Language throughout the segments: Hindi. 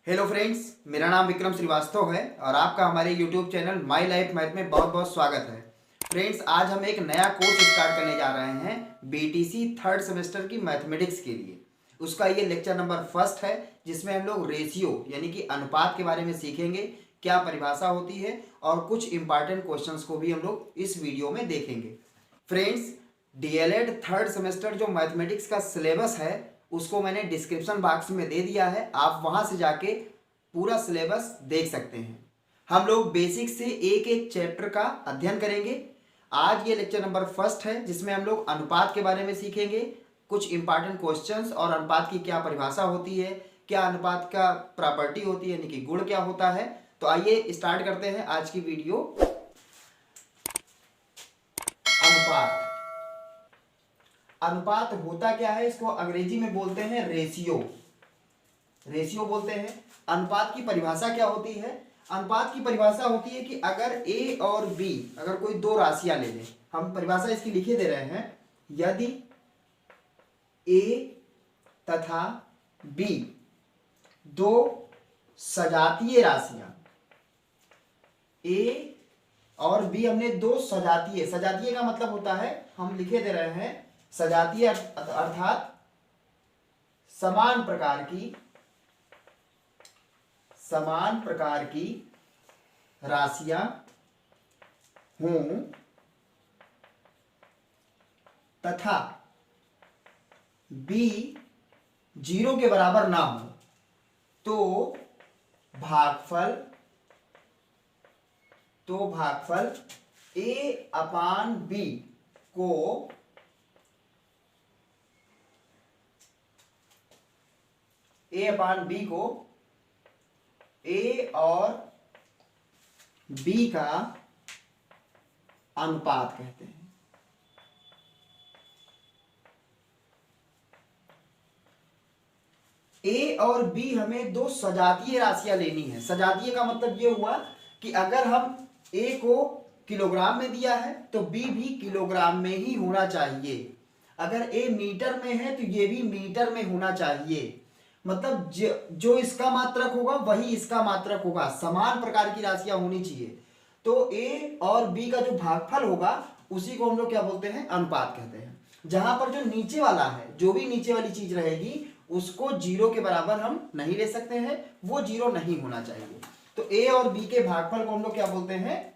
हेलो फ्रेंड्स, मेरा नाम विक्रम श्रीवास्तव है और आपका हमारे YouTube channel my life math में बहुत बहुत स्वागत है। फ्रेंड्स, आज हम एक नया कोर्स स्टार्ट करने जा रहे हैं बीटीसी थर्ड सेमेस्टर की मैथमेटिक्स के लिए। उसका ये लेक्चर नंबर फर्स्ट है, जिसमें हम लोग रेशियो यानी कि अनुपात के बारे में सीखेंगे, क्या परिभाषा होती है और कुछ इंपॉर्टेंट क्वेश्चंस को भी हम लोग इस वीडियो में देखेंगे। फ्रेंड्स, डीएलएड थर्ड सेमेस्टर जो मैथमेटिक्स का सिलेबस है उसको मैंने डिस्क्रिप्शन बॉक्स में दे दिया है, आप वहां से जाके पूरा सिलेबस देख सकते हैं। हम लोग बेसिक से एक एक चैप्टर का अध्ययन करेंगे। आज ये लेक्चर नंबर फर्स्ट है, जिसमें हम लोग अनुपात के बारे में सीखेंगे, कुछ इंपॉर्टेंट क्वेश्चंस और अनुपात की क्या परिभाषा होती है, क्या अनुपात का प्रॉपर्टी होती है यानी कि गुण क्या होता है। तो आइए स्टार्ट करते हैं आज की वीडियो। अनुपात अनुपात होता क्या है, इसको अंग्रेजी में बोलते हैं रेशियो। रेशियो बोलते हैं। अनुपात की परिभाषा क्या होती है? अनुपात की परिभाषा होती है कि अगर ए और बी, अगर कोई दो राशियां ले लें, हम परिभाषा इसकी लिखे दे रहे हैं, यदि ए तथा बी दो सजातीय राशियां, ए और बी हमने दो सजातीय, सजातीय का मतलब होता है, हम लिखे दे रहे हैं सजातीय अर्थात समान प्रकार की राशियां हों तथा बी 0 के बराबर ना हो, तो भागफल ए अपान बी को ए और बी का अनुपात कहते हैं। ए और बी हमें दो सजातीय राशियां लेनी है। सजातीय का मतलब ये हुआ कि अगर हम ए को किलोग्राम में दिया है तो बी भी किलोग्राम में ही होना चाहिए। अगर ए मीटर में है तो ये भी मीटर में होना चाहिए। मतलब जो इसका मात्रक होगा वही इसका मात्रक होगा, समान प्रकार की राशियां होनी चाहिए। तो ए और बी का जो भागफल होगा उसी को हम लोग क्या बोलते हैं? अनुपात कहते हैं। जहां पर जो नीचे वाला है, जो भी नीचे वाली चीज रहेगी उसको 0 के बराबर हम नहीं ले सकते हैं, वो 0 नहीं होना चाहिए। तो ए और बी के भागफल को हम लोग क्या बोलते हैं?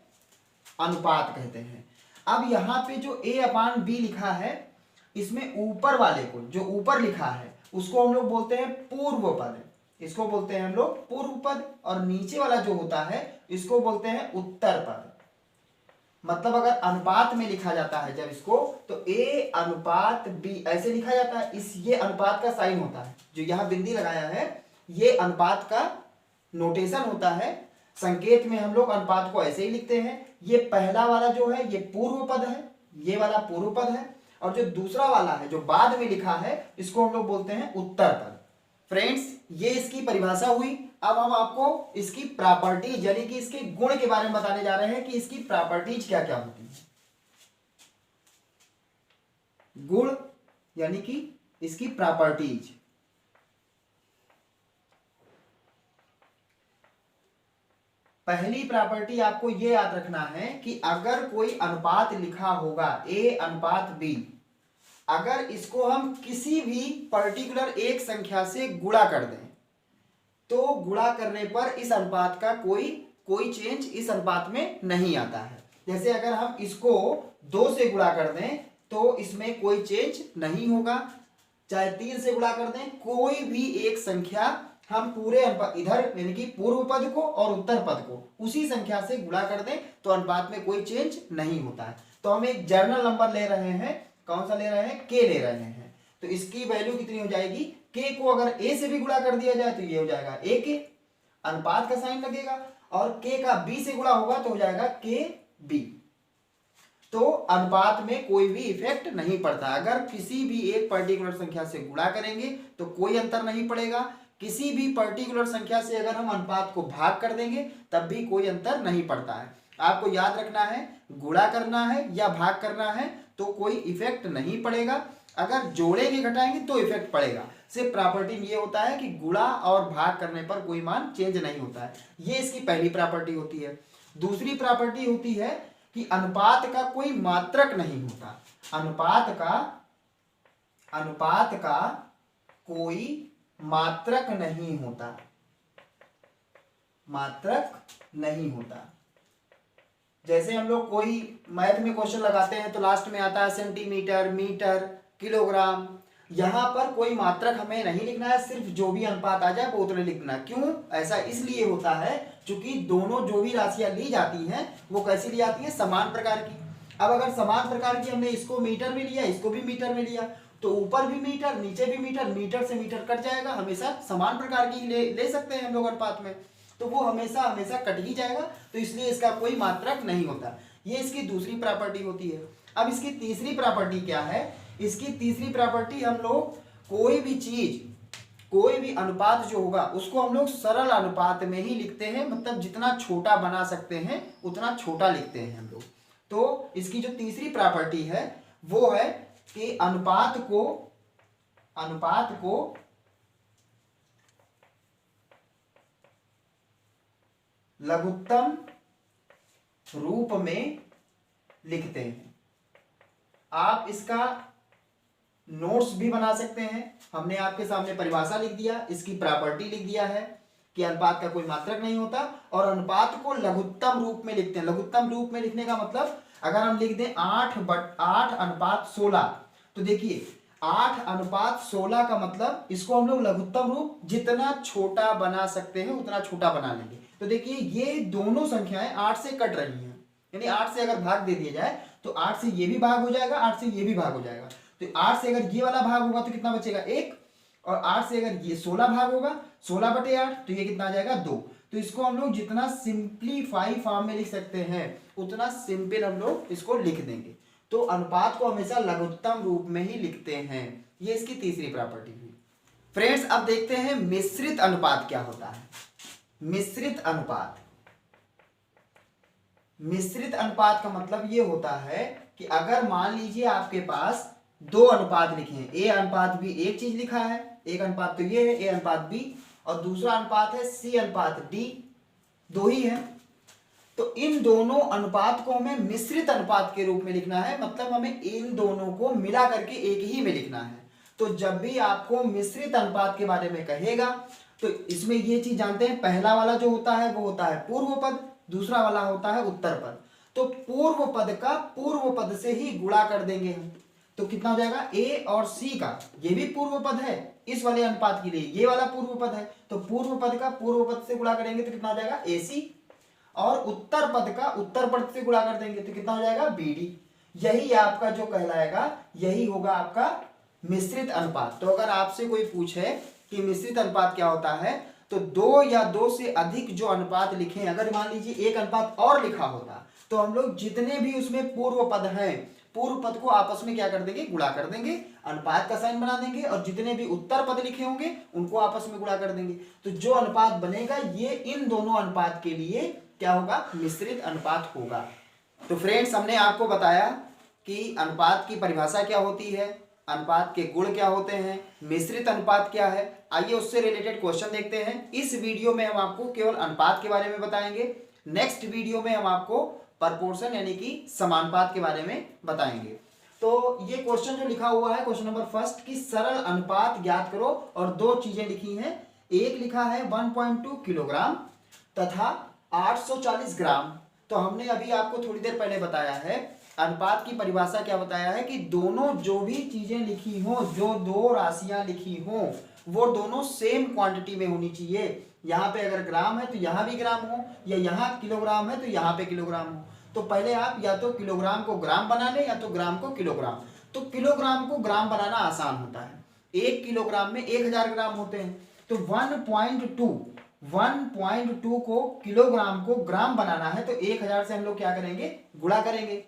अनुपात कहते हैं। अब यहाँ पे जो ए अपान बी लिखा है, इसमें ऊपर वाले को, जो ऊपर लिखा है उसको हम लोग बोलते हैं पूर्व पद, इसको बोलते हैं हम लोग पूर्व पद, और नीचे वाला जो होता है इसको बोलते हैं उत्तर पद। मतलब अगर अनुपात में लिखा जाता है जब इसको, तो ए अनुपात बी ऐसे लिखा जाता है। ये अनुपात का साइन होता है, जो यहां बिंदी लगाया है ये अनुपात का नोटेशन होता है। संकेत में हम लोग अनुपात को ऐसे ही लिखते हैं। ये पहला वाला जो है ये पूर्व पद है, ये वाला पूर्व पद है, और जो दूसरा वाला है जो बाद में लिखा है इसको हम लोग बोलते हैं उत्तर पद। फ्रेंड्स, ये इसकी परिभाषा हुई। अब हम आपको इसकी प्रॉपर्टीज यानी कि इसके गुण के बारे में बताने जा रहे हैं कि इसकी प्रॉपर्टीज क्या क्या होती है। गुण यानी कि इसकी प्रॉपर्टीज। पहली प्रॉपर्टी आपको यह याद रखना है कि अगर कोई अनुपात लिखा होगा ए अनुपात बी, अगर इसको हम किसी भी पर्टिकुलर एक संख्या से गुणा कर दें तो गुणा करने पर इस अनुपात का कोई चेंज इस अनुपात में नहीं आता है। जैसे अगर हम इसको 2 से गुणा कर दें तो इसमें कोई चेंज नहीं होगा, चाहे 3 से गुणा कर दें, कोई भी एक संख्या हम पूरे इधर यानी कि पूर्व पद को और उत्तर पद को उसी संख्या से गुणा कर दें तो अनुपात में कोई चेंज नहीं होता है। तो हम एक जर्नल नंबर ले रहे हैं, कौन सा ले रहे हैं? के ले रहे हैं। तो इसकी वैल्यू कितनी हो जाएगी? के को अगर ए से भी गुणा कर दिया जाए तो ये हो जाएगा ए के, अनुपात का साइन लगेगा, और के का बी से गुणा होगा तो हो जाएगा के बी। तो अनुपात में कोई भी इफेक्ट नहीं पड़ता। अगर किसी भी एक पर्टिकुलर संख्या से गुणा करेंगे तो कोई अंतर नहीं पड़ेगा, किसी भी पर्टिकुलर संख्या से अगर हम अनुपात को भाग कर देंगे तब भी कोई अंतर नहीं पड़ता है। आपको याद रखना है, गुणा करना है या भाग करना है तो कोई इफेक्ट नहीं पड़ेगा। अगर जोड़ेंगे घटाएंगे तो इफेक्ट पड़ेगा। सिर्फ प्रॉपर्टी में ये होता है कि गुणा और भाग करने पर कोई मान चेंज नहीं होता है। ये इसकी पहली प्रॉपर्टी होती है। दूसरी प्रॉपर्टी होती है कि अनुपात का कोई मात्रक नहीं होता। अनुपात का कोई मात्रक नहीं होता, मात्रक नहीं होता। जैसे हम लोग कोई मैथ में क्वेश्चन लगाते हैं तो लास्ट में आता है सेंटीमीटर, मीटर, किलोग्राम। यहाँ पर कोई मात्रक हमें नहीं लिखना है, सिर्फ जो भी अनुपात आ जाए वो उतने लिखना है। क्यों ऐसा इसलिए होता है क्योंकि दोनों जो भी राशियां ली जाती हैं वो कैसी ली जाती हैं, समान प्रकार की। अब अगर समान प्रकार की हमने इसको मीटर में लिया, इसको भी मीटर में लिया, तो ऊपर भी मीटर नीचे भी मीटर, मीटर से मीटर कट जाएगा। हमेशा समान प्रकार की ले सकते हैं हम लोग अनुपात में, तो वो हमेशा हमेशा कट ही जाएगा। तो इसलिए इसका कोई मात्रक नहीं होता। ये इसकी दूसरी प्रॉपर्टी होती है। अब इसकी तीसरी प्रॉपर्टी क्या है? इसकी तीसरी प्रॉपर्टी, हम लोग कोई भी चीज, कोई भी अनुपात जो होगा उसको हम लोग सरल अनुपात में ही लिखते हैं, मतलब जितना छोटा बना सकते हैं उतना छोटा लिखते हैं हम लोग। तो इसकी जो तीसरी प्रॉपर्टी है वो है कि अनुपात को लघुत्तम रूप में लिखते हैं। आप इसका नोट्स भी बना सकते हैं। हमने आपके सामने परिभाषा लिख दिया, इसकी प्रॉपर्टी लिख दिया है कि अनुपात का कोई मात्रक नहीं होता और अनुपात को लघुत्तम रूप में लिखते हैं। लघुत्तम रूप में लिखने का मतलब अगर हम लिख दें 8/16, तो देखिए 8/16 का मतलब इसको हम लोग लघुत्तम रूप जितना छोटा बना सकते हैं उतना छोटा बना लेंगे। तो देखिए ये दोनों संख्याएं 8 से कट रही हैं, यानी 8 से अगर भाग दे दिया जाए तो 8 से ये भी भाग हो जाएगा, 8 से ये भी भाग हो जाएगा। तो 8 से अगर ये वाला भाग होगा तो कितना बचेगा 1, और 8 से अगर ये 16 भाग होगा 16/8, तो ये कितना आ जाएगा 2। तो इसको हम लोग जितना सिंप्लीफाई फॉर्म में लिख सकते हैं उतना सिंपल हम लोग इसको लिख देंगे। तो अनुपात को हमेशा लघुत्तम रूप में ही लिखते हैं। ये इसकी तीसरी प्रॉपर्टी हुई। फ्रेंड्स अब देखते हैं मिश्रित अनुपात क्या होता है। मिश्रित अनुपात, मिश्रित अनुपात का मतलब ये होता है कि अगर मान लीजिए आपके पास दो अनुपात लिखे हैं, ए अनुपात बी एक चीज लिखा है, एक अनुपात तो ये है ए अनुपात बी, और दूसरा अनुपात है सी अनुपात डी, दो ही है। तो इन दोनों अनुपात को हमें मिश्रित अनुपात के रूप में लिखना है, मतलब हमें इन दोनों को मिला करके एक ही में लिखना है। तो जब भी आपको मिश्रित अनुपात के बारे में कहेगा तो इसमें ये चीज जानते हैं, पहला वाला जो होता है वो होता है पूर्व पद, दूसरा वाला होता है उत्तर पद। तो पूर्व पद का पूर्व पद से ही गुणा कर देंगे हम, तो कितना हो जाएगा ए और सी का, ये भी पूर्व पद है इस वाले अनुपात के लिए, ये वाला पूर्व पद है, तो पूर्व पद का पूर्व पद से गुणा करेंगे तो कितना हो जाएगा AC, और उत्तर पद का उत्तर पद से गुणा कर देंगे तो कितना हो जाएगा BD। यही आपका जो कहलाएगा, यही होगा आपका मिश्रित अनुपात। तो अगर आपसे कोई पूछे कि मिश्रित अनुपात क्या होता है, तो दो या दो से अधिक जो अनुपात लिखे, अगर मान लीजिए एक अनुपात और लिखा होता तो हम लोग जितने भी उसमें पूर्व पद हैं, पूर्व पद को आपस में क्या कर देंगे, गुणा कर देंगे, अनुपात का साइन बना देंगे, और जितने भी उत्तर पद लिखे होंगे उनको आपस में गुणा कर देंगे। तो जो अनुपात बनेगा ये इन दोनों अनुपात के लिए क्या होगा, मिश्रित अनुपात होगा। तो फ्रेंड्स हमने आपको बताया कि अनुपात की परिभाषा क्या होती है, अनुपात के गुण क्या होते हैं, मिश्रित अनुपात क्या है। आइए उससे रिलेटेड क्वेश्चन देखते हैं। इस वीडियो में हम आपको केवल अनुपात के बारे में बताएंगे, नेक्स्ट वीडियो में हम आपको प्रपोर्शन यानी कि समानुपात के बारे में बताएंगे। तो ये क्वेश्चन जो लिखा हुआ है क्वेश्चन नंबर फर्स्ट की सरल अनुपात ज्ञात करो, और दो चीजें लिखी हैं, एक लिखा है 1.2 किलोग्राम तथा 840 ग्राम। तो हमने अभी आपको थोड़ी देर पहले बताया है अनुपात की परिभाषा क्या बताया है कि दोनों जो भी चीजें लिखी हो, जो दो राशियां लिखी हो, वो दोनों सेम क्वांटिटी में होनी चाहिए। यहाँ पे अगर ग्राम है तो यहाँ भी ग्राम हो, या यहाँ किलोग्राम है तो यहाँ पे किलोग्राम हो। तो पहले आप या तो किलोग्राम को ग्राम बना ले या तो ग्राम को किलोग्राम। तो किलोग्राम को ग्राम बनाना आसान होता है, 1 किलोग्राम में 1000 ग्राम होते हैं। तो 1.2 को किलोग्राम को ग्राम बनाना है तो 1000 से हम लोग क्या करेंगे, गुणा करेंगे।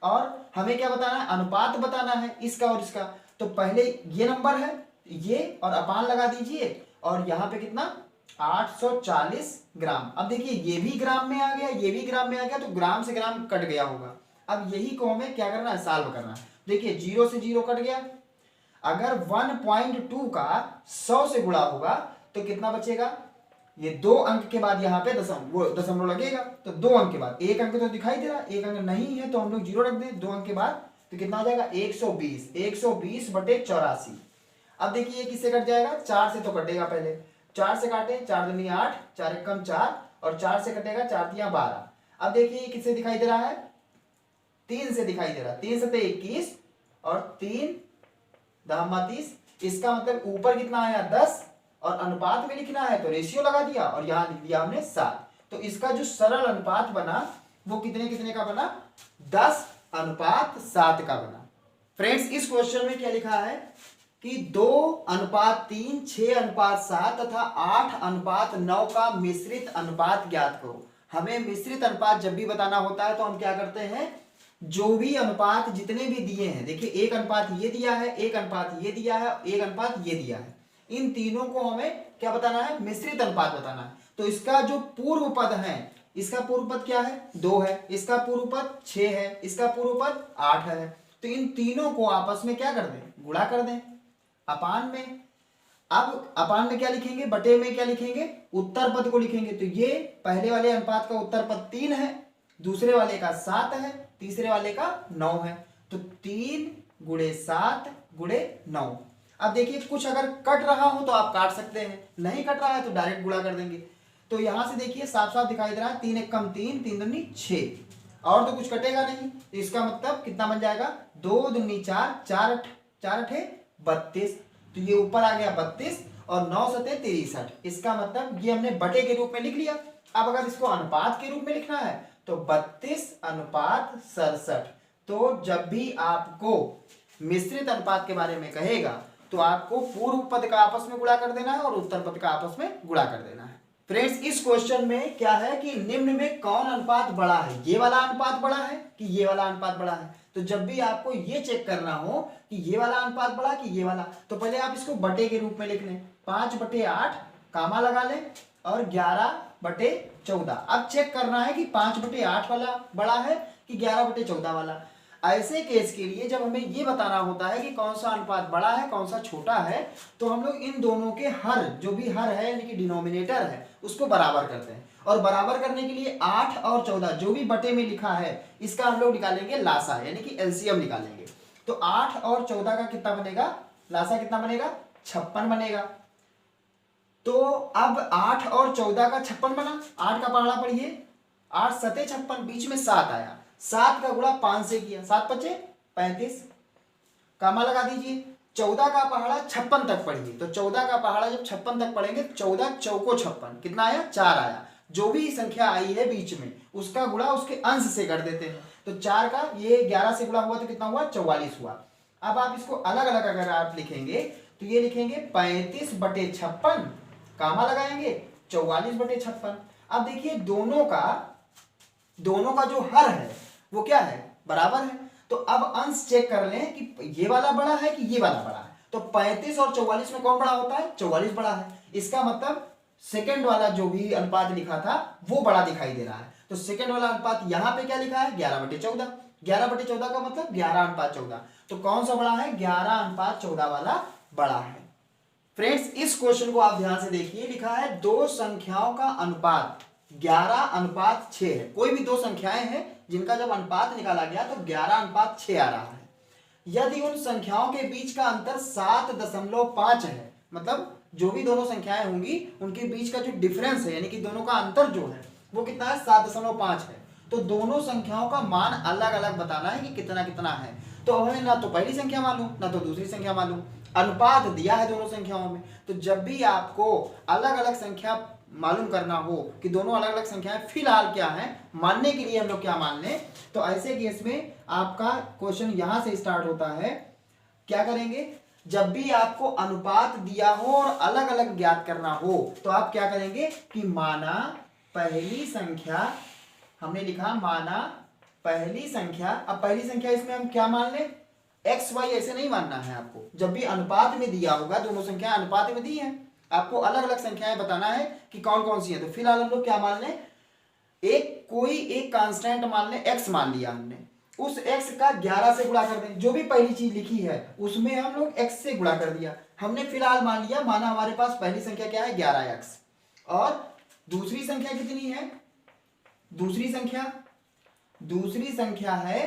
और हमें क्या बताना है, अनुपात बताना है इसका और इसका। तो पहले ये नंबर है ये, और अपान लगा दीजिए, और यहाँ पे कितना 840 ग्राम। अब देखिए ये भी ग्राम में आ गया, ये भी ग्राम में आ गया, तो ग्राम से ग्राम कट गया होगा। अब यही को हमें क्या करना है, सॉल्व करना है। देखिए 0 से 0 कट गया, अगर 1.2 का 100 से गुणा होगा तो कितना बचेगा, ये 2 अंक के बाद यहाँ पे दशमलव लगेगा, तो 2 अंक के बाद, एक अंक तो दिखाई दे रहा है, एक अंक नहीं है तो हम लोग 0 रख दें, 2 अंक के बाद तो कितना हो जाएगा 120, 120 बटे 84। अब देखिए किससे कट जाएगा, 4 से तो कटेगा, पहले 4 से काटे, 4 दूनी 8, 4 एकम 4 और 4 से कटेगा, 4 तिया 12। अब देखिए किससे दिखाई दे रहा है, 3 से दिखाई दे रहा है, 3 से 21 और 3 दहमा 30, इसका मतलब ऊपर कितना आया 10 और अनुपात में लिखना है तो रेशियो लगा दिया और यहां लिख दिया हमने 7। तो इसका जो सरल अनुपात बना वो कितने कितने का बना, 10:7 का बना। फ्रेंड्स इस क्वेश्चन में क्या लिखा है कि 2:3, 6:7 तथा 8:9 का मिश्रित अनुपात ज्ञात करो। हमें मिश्रित अनुपात जब भी बताना होता है तो हम क्या करते हैं, जो भी अनुपात जितने भी दिए हैं, देखिए एक अनुपात ये दिया है, एक अनुपात ये दिया है, एक अनुपात ये दिया है, इन तीनों को हमें क्या बताना है, मिश्रित अनुपात बताना है। तो इसका जो पूर्व पद है, इसका पूर्व पद क्या है 2 है, इसका पूर्व पद 6 है, इसका पूर्व पद 8 है, तो इन तीनों को आपस में क्या कर दें, गुणा कर दें अपान में। अब अपान में क्या लिखेंगे, बटे में क्या लिखेंगे, उत्तर पद को लिखेंगे। तो ये पहले वाले अनुपात का उत्तर पद 3 है, दूसरे वाले का 7 है, तीसरे वाले का 9 है, तो 3 गुणे 7 गुणे 9। अब देखिए कुछ अगर कट रहा हो तो आप काट सकते हैं, नहीं कट रहा है तो डायरेक्ट गुणा कर देंगे। तो यहां से देखिए साफ साफ दिखाई दे रहा है, 3 एकम 3, 3 दूनी 6 और तो कुछ कटेगा नहीं, तो इसका मतलब कितना बन जाएगा, 2 दूनी 4, 4 अठे 32, तो ये ऊपर आ गया 32 और 9 सते 63। इसका मतलब ये हमने बटे के रूप में लिख लिया। अब अगर इसको अनुपात के रूप में लिखना है तो 32:67। तो जब भी आपको मिश्रित अनुपात के बारे में कहेगा तो आपको पूर्व पद का आपस में गुणा कर देना है और उत्तर पद का आपस में गुणा कर देना है। फ्रेंड्स इस क्वेश्चन में क्या है कि निम्न में कौन अनुपात बड़ा है, ये वाला अनुपात बड़ा है कि ये वाला अनुपात बड़ा है। तो जब भी आपको ये चेक करना हो कि ये वाला अनुपात बड़ा कि ये वाला, तो पहले आप इसको बटे के रूप में लिख लें, 5/8 कामा लगा लें और 11/14। अब चेक करना है कि 5/8 वाला बड़ा है कि 11/14 वाला। ऐसे केस के लिए जब हमें ये बताना होता है कि कौन सा अनुपात बड़ा है कौन सा छोटा है, तो हम लोग इन दोनों के हर, जो भी हर है यानी कि डिनोमिनेटर है, उसको बराबर करते हैं। और बराबर करने के लिए 8 और 14 जो भी बटे में लिखा है इसका हम लोग निकालेंगे लासा, यानी कि एलसीएम निकालेंगे। तो 8 और 14 का कितना बनेगा, लासा कितना बनेगा, 56 बनेगा। तो अब 8 और 14 का 56 बना, 8 का पहाड़ा पढ़िए, 8 सते 56, बीच में 7 आया, 7 का गुणा 5 से किया, 7 पचे 35, कामा लगा दीजिए। 14 का पहाड़ा 56 तक पढ़िए, तो 14 का पहाड़ा जब 56 तक पढ़ेंगे, 14 चौको 56, कितना आया, 4 आया। जो भी संख्या आई है बीच में उसका गुणा उसके अंश से कर देते हैं, तो 4 का ये 11 से गुणा हुआ तो कितना हुआ, 44 हुआ। अब आप इसको अलग अलग अगर आप लिखेंगे तो ये लिखेंगे 35/56, कामा लगाएंगे 44/56। अब देखिए दोनों का जो हर है वो क्या है, बराबर है। तो अब अंश चेक कर लें कि ये वाला बड़ा है कि ये वाला बड़ा है। तो 35 और 44 में कौन बड़ा होता है, 44 बड़ा है। इसका मतलब सेकंड वाला जो भी अनुपात लिखा था वो बड़ा दिखाई दे रहा है। तो सेकंड वाला अनुपात यहाँ पे क्या लिखा है, 11/14। 11/14 का मतलब 11:14। तो कौन सा बड़ा है, 11:14 वाला बड़ा है। फ्रेंड्स इस क्वेश्चन को आप ध्यान से देखिए, लिखा है दो संख्याओं का अनुपात 11:6 है। कोई भी दो संख्याएं हैं जिनका जब अनुपात निकाला गया तो 11:6 आ रहा है। यदि उन संख्याओं के बीच का अंतर 7.5 है, मतलब जो भी दोनों संख्याएं होंगी उनके बीच का जो डिफरेंस है यानी कि दोनों का अंतर जो है वो कितना है, 7.5 है। तो दोनों संख्याओं का मान अलग अलग बताना है कि कितना कितना है। तो हमें ना तो पहली संख्या मालूम ना तो दूसरी संख्या मालूम, अनुपात दिया है दोनों संख्याओं में। तो जब भी आपको अलग अलग संख्या मालूम करना हो कि दोनों अलग अलग संख्याएं फिलहाल क्या है, मानने के लिए हम लोग क्या मान लें, तो ऐसे केस में आपका क्वेश्चन यहां से स्टार्ट होता है। क्या करेंगे, जब भी आपको अनुपात दिया हो और अलग अलग ज्ञात करना हो तो आप क्या करेंगे कि माना पहली संख्या, हमने लिखा माना पहली संख्या। अब पहली संख्या इसमें हम क्या मान लें, एक्स वाई ऐसे नहीं मानना है आपको। जब भी अनुपात में दिया होगा, दोनों संख्याएं अनुपात में दी हैं, आपको अलग अलग संख्याएं बताना है कि कौन कौन सी है। तो फिलहाल हम लोग क्या मान लें, कोई एक कांस्टेंट मान लें, एक्स मान लिया हमने। उस x का 11 से गुणा कर दें। जो भी पहली चीज लिखी है उसमें हम लोग x से गुणा कर दिया। हमने फिलहाल मान लिया, माना हमारे पास पहली संख्या क्या है 11x, और दूसरी संख्या कितनी है, दूसरी संख्या है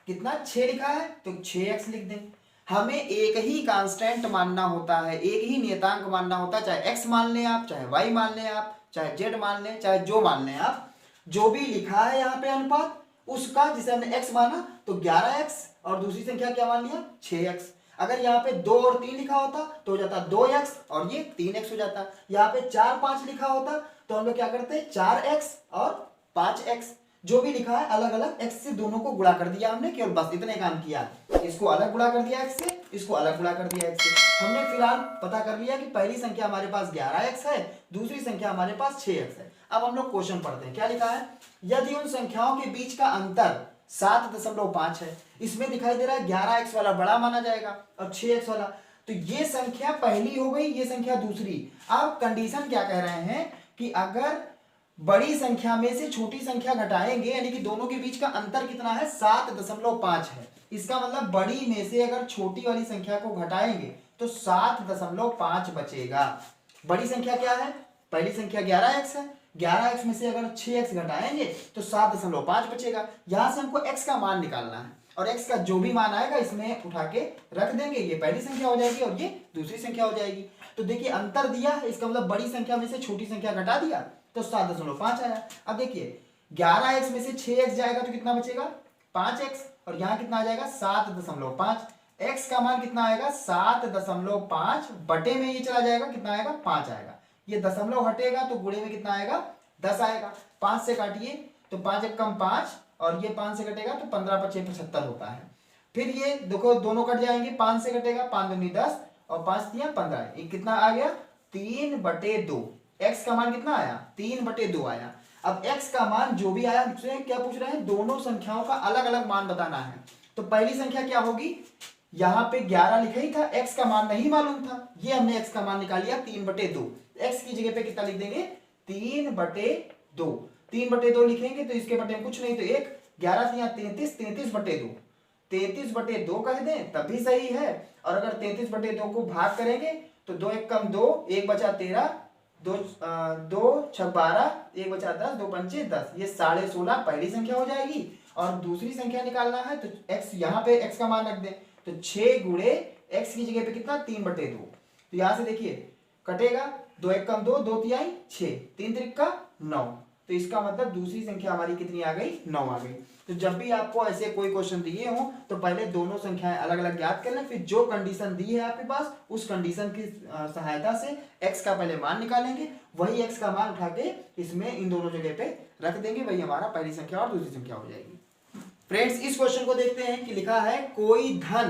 कितना 6 लिखा है, तो 6x लिख दें। हमें एक ही कांस्टेंट मानना होता है, एक ही नियतांक मानना होता है, चाहे x मान लें आप, चाहे y मान लें आप, चाहे z मान लें, चाहे जो मान लें आप। जो भी लिखा है यहाँ पे अनुपात उसका, जिसे हमने x माना तो 11x, और दूसरी संख्या क्या मान लिया 6x। अगर यहाँ पे 2 और 3 लिखा होता तो हो जाता 2x और ये 3x हो जाता। यहाँ पे 4 5 लिखा होता तो हम लोग क्या करते 4x और 5x। जो भी लिखा है अलग अलग x से दोनों को गुणा कर दिया हमने, केवल बस इतने काम किया। इसको अलग गुणा कर दिया x से, इसको अलग गुणा कर दिया x से। हमने फिलहाल पता कर लिया कि पहली संख्या हमारे पास 11x है, दूसरी संख्या हमारे पास 6x है। अब हम लोग क्वेश्चन पढ़ते हैं। क्या लिखा है, यदि उन संख्याओं के बीच का अंतर 7.5 है, इसमें दिखाई दे रहा है 11x वाला बड़ा माना जाएगा और 6x वाला, तो ये संख्या पहली हो गई, ये संख्या दूसरी। अब कंडीशन क्या कह रहे हैं कि अगर बड़ी संख्या में से छोटी संख्या घटाएंगे, यानी कि दोनों के बीच का अंतर कितना है 7.5 है। इसका मतलब बड़ी में से अगर छोटी वाली संख्या को घटाएंगे तो 7.5 बचेगा। बड़ी संख्या क्या है, पहली संख्या 11x है, 11x में से अगर 6x घटाएंगे तो 7.5 बचेगा। यहां से हमको x का मान निकालना है, और x का जो भी मान आएगा इसमें उठा के रख देंगे। ये पहली संख्या हो जाएगी और ये दूसरी संख्या हो जाएगी। तो देखिए अंतर दिया है, इसका मतलब बड़ी संख्या में से छोटी संख्या घटा दिया तो 7.5 आया। अब देखिए 11x में से 6x जाएगा तो कितना बचेगा 5x, और यहाँ कितना आ जाएगा 7.5। x का मान कितना आएगा 7.5 बटे में ये चला जाएगा, कितना आएगा 5 आएगा। ये दशमलव हटेगा तो गुणे में कितना आएगा 10 आएगा। 5 से काटिए तो 5 एक कम 5, और ये 5 से कटेगा तो 15 × 5 = 75 होता है। फिर ये देखो दोनों कट जाएंगे, 5 से कटेगा 5 दूनी 10 और 5 तिया 15, ये कितना आ गया 3/2। x का मान कितना आया 3/2 आया। अब x का मान जो भी आया, हमसे क्या पूछ रहे हैं, दोनों संख्याओं का अलग अलग मान बताना है। तो पहली संख्या क्या होगी, यहाँ पे 11 लिखा ही था, x का मान नहीं मालूम था, ये हमने x का मान निकाल लिया 3/2। x की जगह पे कितना लिख देंगे 3/2। 3/2 लिखेंगे तो इसके बटे में कुछ नहीं तो 1, 11 तिया 33, 33/2, 33/2 कह दें तब भी सही है। और अगर 33/2 को भाग करेंगे तो 2 एक कम 2, 1 बचा 13, 2 6 12, 1 बचा 10, 2 पंचे 10, ये 16.5 पहली संख्या हो जाएगी। और दूसरी संख्या निकालना है तो x, यहाँ पे x का मान रख दें तो 6 गुणे x की जगह पे कितना 3/2। तो यहां से देखिए कटेगा 2 एक कम 2, 2 तिहाई 6, 3 त्रिक 9। तो इसका मतलब दूसरी संख्या हमारी कितनी आ गई 9 आ गई। तो जब भी आपको ऐसे कोई क्वेश्चन दिए हो तो पहले दोनों संख्याएं अलग अलग ज्ञात कर लें, फिर जो कंडीशन दी है आपके पास उस कंडीशन की सहायता से x का पहले मान निकालेंगे, वही x का मान उठा के इसमें इन दोनों जगह पे रख देंगे, वही हमारा पहली संख्या और दूसरी संख्या हो जाएगी। फ्रेंड्स इस क्वेश्चन को देखते हैं कि लिखा है कोई धन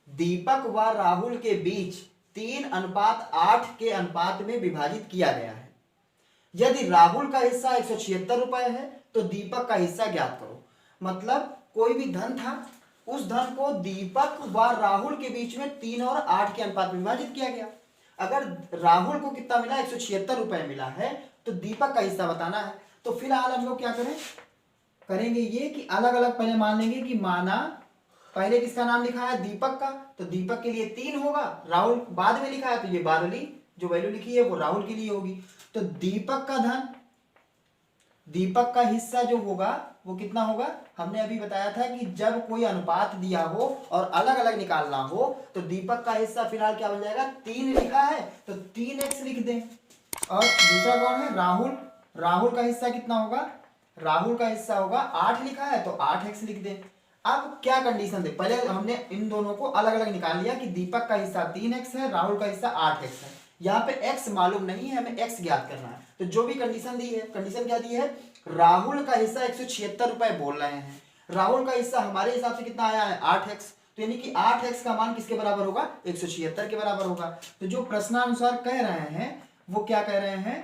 दीपक व राहुल के बीच 3:8 के अनुपात में विभाजित किया गया है। यदि राहुल का हिस्सा 176 रुपए है तो दीपक का हिस्सा ज्ञात करो। मतलब कोई भी धन था, उस धन को दीपक व राहुल के बीच में 3 और 8 के अनुपात में विभाजित किया गया। अगर राहुल को कितना मिला 176 रुपए मिला है तो दीपक का हिस्सा बताना है। तो फिलहाल हम लोग क्या करेंगे ये कि अलग अलग पहले मान लेंगे कि माना पहले किसका नाम लिखा है दीपक का, तो दीपक के लिए 3 होगा, राहुल बाद में लिखा है तो ये बाद वाली जो वैल्यू लिखी है वो राहुल के लिए होगी। तो दीपक का धन, दीपक का हिस्सा जो होगा वो कितना होगा, हमने अभी बताया था कि जब कोई अनुपात दिया हो और अलग अलग निकालना हो तो दीपक का हिस्सा फिलहाल क्या बन जाएगा 3 लिखा है तो 3x लिख दें। और दूसरा कौन है राहुल, राहुल का हिस्सा कितना होगा, राहुल का हिस्सा होगा 8 लिखा है तो 8x लिख दें। अब क्या कंडीशन दे, पहले हमने इन दोनों को अलग अलग निकाल लिया कि दीपक का हिस्सा 3x है, राहुल का हिस्सा 8x है। यहाँ पे x मालूम नहीं है, हमें x ज्ञात करना है। तो जो भी कंडीशन दी है, कंडीशन क्या दी है, राहुल का हिस्सा 176 रुपए बोल रहे हैं, राहुल का हिस्सा हमारे हिसाब से कितना आया है 8x, तो यानी कि 8x का मान किसके बराबर होगा 176 के बराबर होगा। तो जो प्रश्नानुसार कह रहे हैं वो क्या कह रहे हैं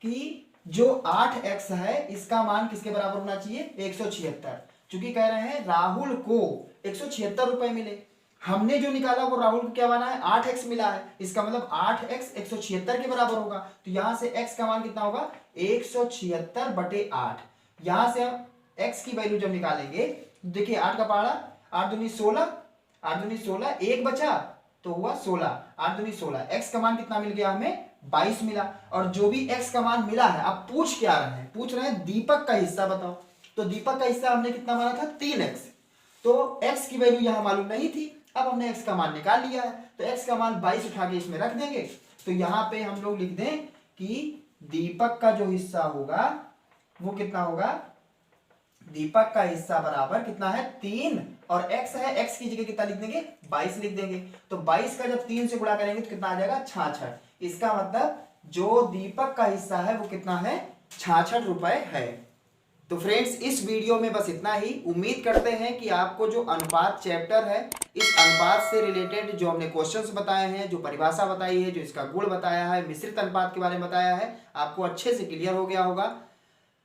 कि जो 8x है इसका मान किसके बराबर होना चाहिए 176। चूंकि कह रहे हैं राहुल को 176 रुपए मिले, हमने जो निकाला वो राहुल को क्या माना है 8x मिला है, इसका मतलब 8x 176 के बराबर होगा। तो यहां से x का मान कितना होगा 176/8। यहां से हम x की वैल्यू जब निकालेंगे देखिए 8 का पहाड़ा, 8 दूनी 16, 8 दूनी 16, एक बचा तो हुआ 16, 8 दूनी 16। एक्स का मान कितना मिल गया हमें? 22 मिला। और जो भी एक्स का मान मिला है, अब पूछ क्या रहे हैं? पूछ रहे हैं दीपक का हिस्सा बताओ। तो दीपक का हिस्सा हमने कितना माना था? 3x। तो x की वैल्यू यहां मालूम नहीं थी, अब हमने x का मान निकाल लिया है। तो x का मान 22 उठा के इसमें रख देंगे। तो यहां पे हम लोग लिख दें कि दीपक का जो हिस्सा होगा वो कितना होगा? दीपक का हिस्सा बराबर कितना है? 3, और x है, x की जगह कितना लिख देंगे? 22 लिख देंगे। तो 22 का जब 3 से गुणा करेंगे तो कितना आ जाएगा? 66। इसका मतलब जो दीपक का हिस्सा है वो कितना है? 66 रुपए है। तो फ्रेंड्स, इस वीडियो में बस इतना ही। उम्मीद करते हैं कि आपको जो अनुपात चैप्टर है, इस अनुपात से रिलेटेड जो हमने क्वेश्चंस बताए हैं, जो परिभाषा बताई है, जो इसका गुण बताया है, मिश्रित अनुपात के बारे में बताया है, आपको अच्छे से क्लियर हो गया होगा।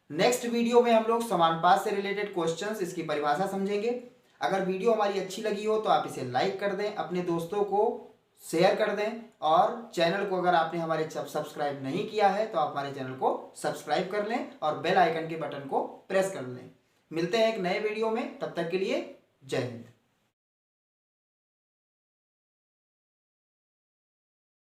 नेक्स्ट वीडियो में हम लोग समानुपात से रिलेटेड क्वेश्चंस, इसकी परिभाषा समझेंगे। अगर वीडियो हमारी अच्छी लगी हो तो आप इसे लाइक कर दें, अपने दोस्तों को शेयर कर दें, और चैनल को अगर आपने हमारे सब्सक्राइब नहीं किया है तो आप हमारे चैनल को सब्सक्राइब कर लें और बेल आइकन के बटन को प्रेस कर लें। मिलते हैं एक नए वीडियो में, तब तक के लिए जय हिंद।